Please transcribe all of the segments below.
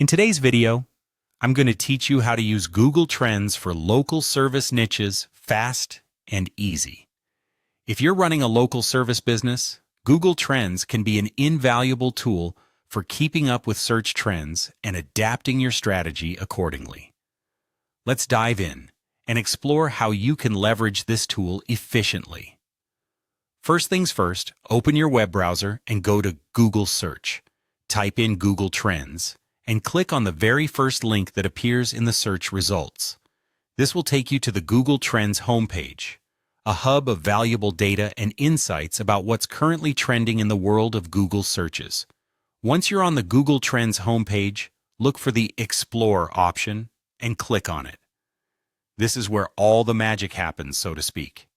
In today's video, I'm going to teach you how to use Google Trends for local service niches fast and easy. If you're running a local service business, Google Trends can be an invaluable tool for keeping up with search trends and adapting your strategy accordingly. Let's dive in and explore how you can leverage this tool efficiently. First things first, open your web browser and go to Google Search. Type in Google Trends and click on the very first link that appears in the search results. This will take you to the Google Trends homepage, a hub of valuable data and insights about what's currently trending in the world of Google searches. Once you're on the Google Trends homepage, look for the Explore option and click on it. This is where all the magic happens, so to speak.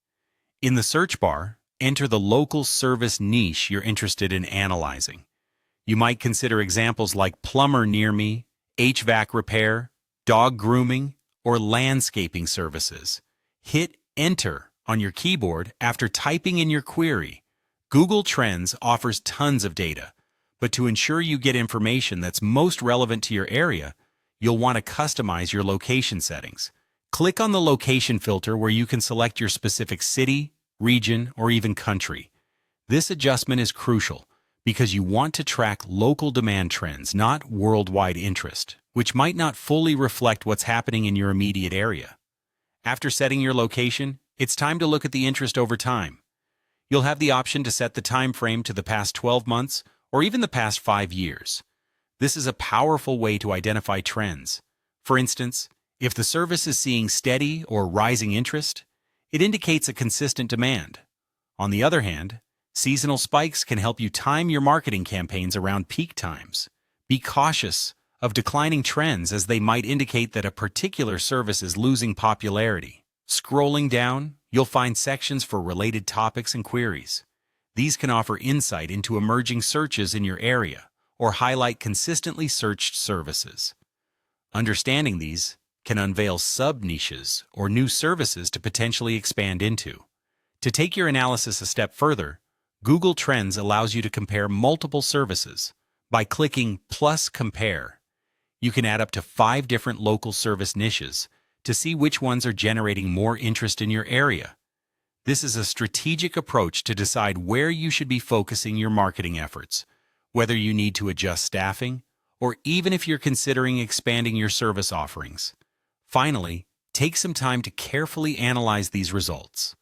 In the search bar, enter the local service niche you're interested in analyzing. You might consider examples like plumber near me, HVAC repair, dog grooming, or landscaping services. Hit Enter on your keyboard after typing in your query. Google Trends offers tons of data, but to ensure you get information that's most relevant to your area, you'll want to customize your location settings. Click on the location filter where you can select your specific city, region, or even country. This adjustment is crucial because you want to track local demand trends, not worldwide interest, which might not fully reflect what's happening in your immediate area. After setting your location, it's time to look at the interest over time. You'll have the option to set the time frame to the past 12 months or even the past 5 years. This is a powerful way to identify trends. For instance, if the service is seeing steady or rising interest, it indicates a consistent demand. On the other hand, seasonal spikes can help you time your marketing campaigns around peak times. Be cautious of declining trends as they might indicate that a particular service is losing popularity. Scrolling down, you'll find sections for related topics and queries. These can offer insight into emerging searches in your area or highlight consistently searched services. Understanding these can unveil sub-niches or new services to potentially expand into. To take your analysis a step further, Google Trends allows you to compare multiple services. By clicking Plus Compare, you can add up to 5 different local service niches to see which ones are generating more interest in your area. This is a strategic approach to decide where you should be focusing your marketing efforts, whether you need to adjust staffing, or even if you're considering expanding your service offerings. Finally, take some time to carefully analyze these results.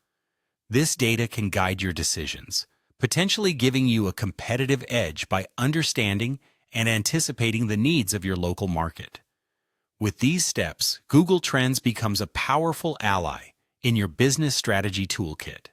This data can guide your decisions, potentially giving you a competitive edge by understanding and anticipating the needs of your local market. With these steps, Google Trends becomes a powerful ally in your business strategy toolkit.